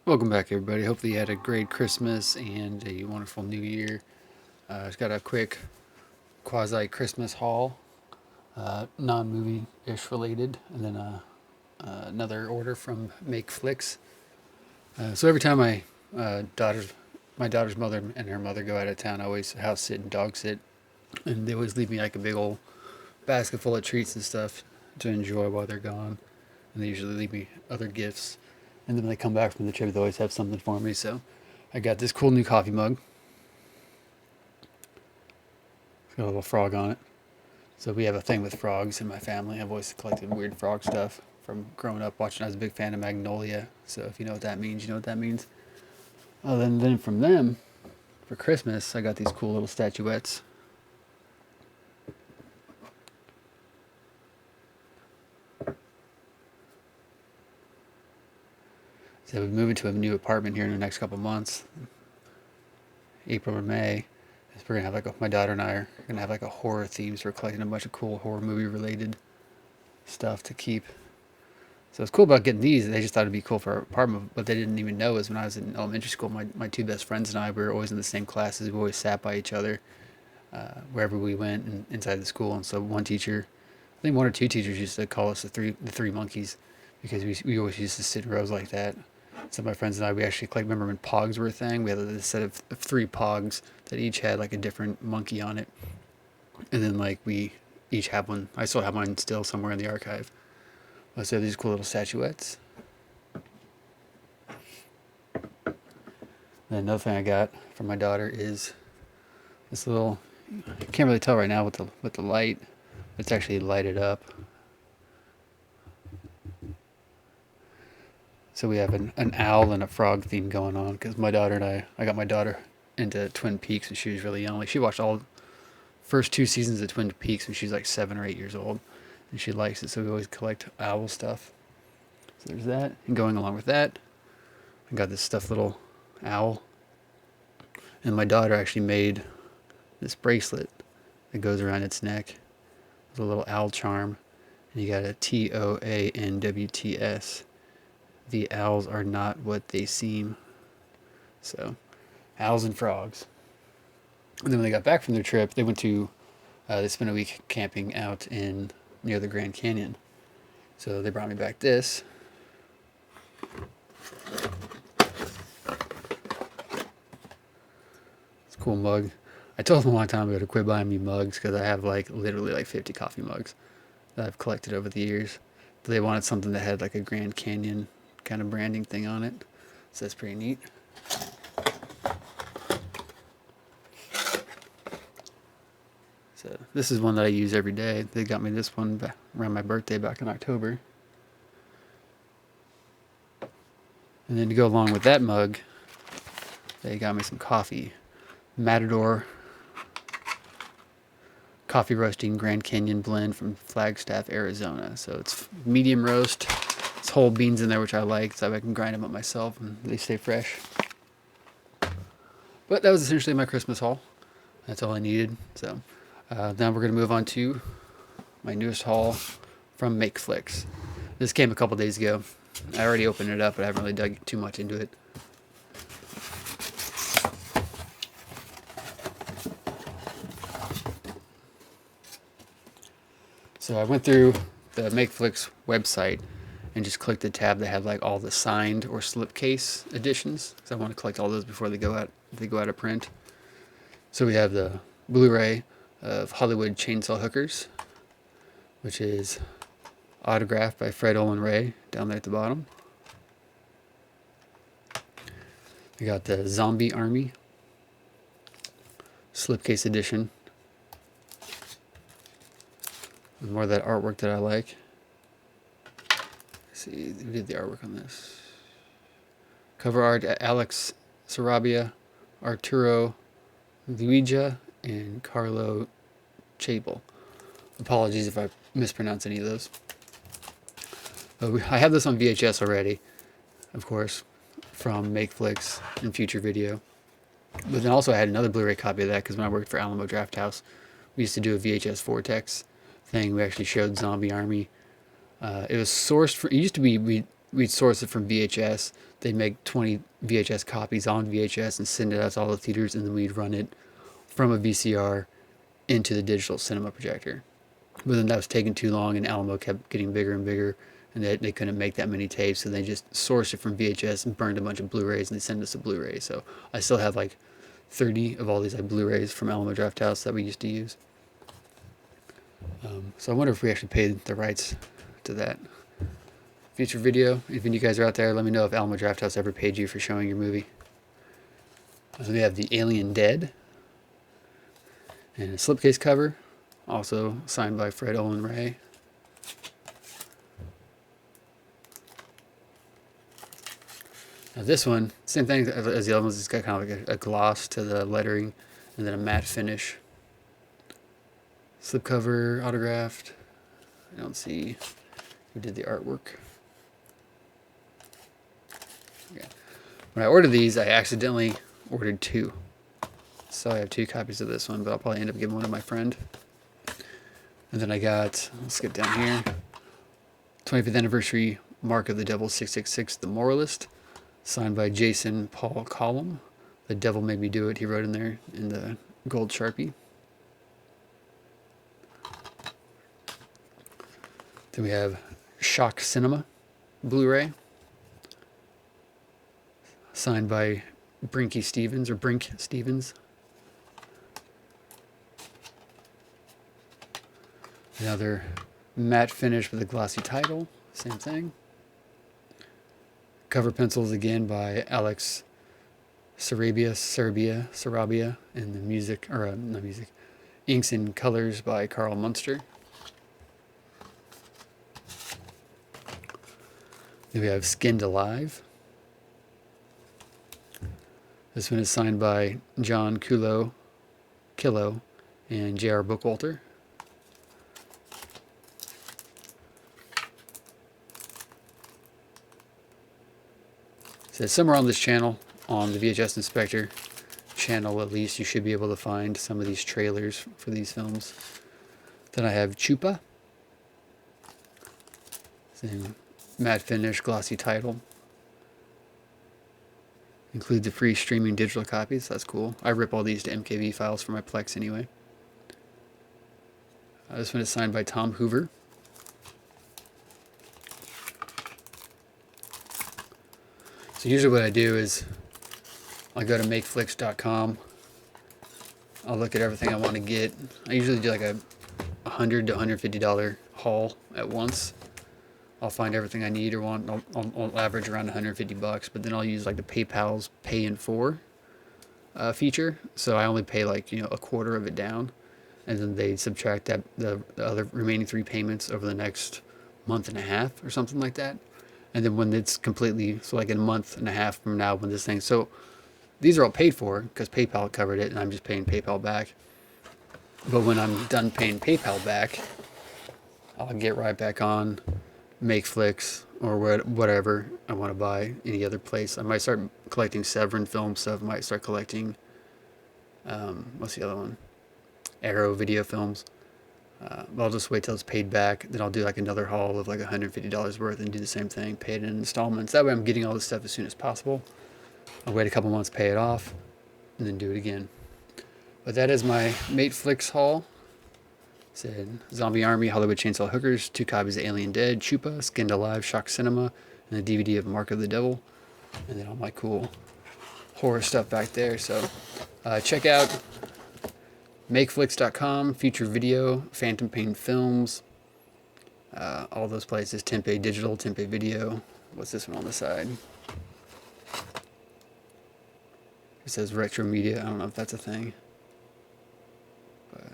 Welcome back, everybody. Hopefully, you had a great Christmas and a wonderful New Year. Just got a quick quasi Christmas haul, non movie ish related, and then another order from Makeflix. So every time my daughter's mother and her mother go out of town, I always house sit and dog sit, and they always leave me like a big old basket full of treats and stuff to enjoy while they're gone. And they usually leave me other gifts. And then when they come back from the trip, they always have something for me. So I got this cool new coffee mug. It's got a little frog on it. So we have a thing with frogs in my family. I've always collected weird frog stuff from growing up watching. I was a big fan of Magnolia. So if you know what that means, you know what that means. Then from them, for Christmas, I got these cool little statuettes. So we're moving to a new apartment here in the next couple months, April or May. We're gonna have my daughter and I are gonna have like a horror theme. So we're collecting a bunch of cool horror movie related stuff to keep. So it's cool about getting these. They just thought it'd be cool for our apartment. What they didn't even know is when I was in elementary school, my two best friends and I were always in the same classes. We always sat by each other wherever we went and inside the school. And so one teacher, I think one or two teachers used to call us the three monkeys because we always used to sit in rows like that. So my friends and I, we actually remember when Pogs were a thing. We had a set of three Pogs that each had like a different monkey on it, and then we each have one. I still have mine still somewhere in the archive. So these cool little statuettes. Then another thing I got from my daughter is this little. I can't really tell right now with the light. It's actually lighted up. So we have an owl and a frog theme going on because my daughter and I got my daughter into Twin Peaks when she was really young. Like she watched all first two seasons of Twin Peaks when she's like 7 or 8 years old, and she likes it. So we always collect owl stuff. So there's that, and going along with that, I got this stuffed little owl, and my daughter actually made this bracelet that goes around its neck with a little owl charm, and you got a TOANWTS. The owls are not what they seem. So, owls and frogs. And then when they got back from their trip, they went to they spent a week camping out in near the Grand Canyon. So they brought me back this. It's a cool mug. I told them a long time ago to quit buying me mugs because I have literally 50 coffee mugs that I've collected over the years. But they wanted something that had like a Grand Canyon kind of branding thing on it. So that's pretty neat. So this is one that I use every day. They got me this one around my birthday back in October. And then to go along with that mug, they got me some coffee. Matador coffee roasting Grand Canyon blend from Flagstaff, Arizona. So it's medium roast. It's whole beans in there, which I like, so I can grind them up myself and they stay fresh. But that was essentially my Christmas haul. That's all I needed. So now we're going to move on to my newest haul from Makeflix. This came a couple days ago. I already opened it up, but I haven't really dug too much into it. So I went through the Makeflix website and just clicked the tab that had all the signed or slipcase editions because I want to collect all those before they go out of print. So we have the Blu-ray of Hollywood Chainsaw Hookers, which is autographed by Fred Olen Ray down there at the bottom. We got the Zombie Army slipcase edition. More of that artwork that I like. Let's see, who did the artwork on this? Cover art: Alex Sarabia, Arturo Luigia, and Carlo Chapel. Apologies if I mispronounce any of those. I have this on VHS already, of course, from Makeflix and Future Video. But then also I had another Blu-ray copy of that because when I worked for Alamo Drafthouse, we used to do a VHS Vortex thing. We actually showed Zombie Army. It was sourced for. It used to be we'd source it from VHS. They'd make 20 VHS copies on VHS and send it out to all the theaters, and then we'd run it from a VCR into the digital cinema projector. But then that was taking too long, and Alamo kept getting bigger and bigger, and they couldn't make that many tapes, so they just sourced it from VHS and burned a bunch of Blu-rays, and they sent us a Blu-ray. So I still have like 30 of all these like Blu-rays from Alamo Drafthouse that we used to use. So I wonder if we actually paid the rights to that. Future video, if any of you guys are out there, let me know if Alamo Drafthouse ever paid you for showing your movie. So we have the Alien Dead, and a slipcase cover, also signed by Fred Olen Ray. Now this one, same thing as the other ones, it's got kind of like a gloss to the lettering, and then a matte finish. Slipcover, autographed. I don't see who did the artwork. Okay. When I ordered these, I accidentally ordered 2. So I have 2 copies of this one, but I'll probably end up giving one to my friend. And then I got, let's get down here, 25th anniversary Mark of the Devil 666, The Moralist, signed by Jason Paul Collum. The Devil Made Me Do It, he wrote in there in the gold Sharpie. Then we have Shock Cinema Blu-ray, signed by Brink Stevens. Another matte finish with a glossy title, same thing. Cover pencils again by Alex Sarabia, and the music, or not music, inks and colors by Carl Munster. Then we have Skinned Alive. This one is signed by John Killo and J.R. Bookwalter. So somewhere on this channel, on the VHS Inspector channel at least, you should be able to find some of these trailers for these films. Then I have Chupa. Same matte finish, glossy title. Includes the free streaming digital copies. That's cool. I rip all these to MKV files for my Plex anyway. This one is signed by Tom Hoover. So usually what I do is I go to Makeflix.com. I'll look at everything I want to get. I usually do like a $100 to $150 haul at once. I'll find everything I need or want. I'll average around 150 bucks, but then I'll use like the PayPal's Pay in 4 feature. So I only pay like, a quarter of it down, and then they subtract that the other remaining 3 payments over the next month and a half or something like that. And then when it's completely, so like in a month and a half from now, when this thing, so these are all paid for because PayPal covered it, and I'm just paying PayPal back. But when I'm done paying PayPal back, I'll get right back on Makeflix or whatever I want to buy, any other place. I might start collecting Severin film stuff. I might start collecting, what's the other one? Arrow video films. I'll just wait till it's paid back. Then I'll do like another haul of like $150 worth and do the same thing, pay it in installments. That way I'm getting all this stuff as soon as possible. I'll wait a couple months, pay it off, and then do it again. But that is my Makeflix haul. Said Zombie Army, Hollywood Chainsaw Hookers, 2 copies of Alien Dead, Chupa, Skinned Alive, Shock Cinema, and the DVD of Mark of the Devil. And then all my cool horror stuff back there. So check out Makeflix.com, Future Video, Phantom Pain Films, all those places, Tempeh Digital, Tempeh Video. What's this one on the side? It says Retro Media. I don't know if that's a thing. But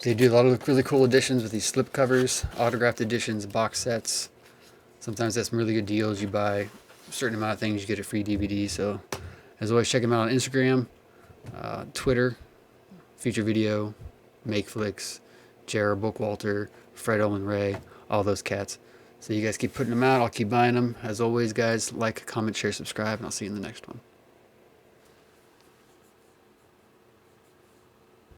they do a lot of really cool editions with these slip covers, autographed editions, box sets. Sometimes that's some really good deals. You buy a certain amount of things, you get a free DVD. So as always, check them out on Instagram, Twitter, Future Video, Makeflix, J.R. Bookwalter, Fred Olen Ray, all those cats. So you guys keep putting them out. I'll keep buying them. As always, guys, like, comment, share, subscribe, and I'll see you in the next one.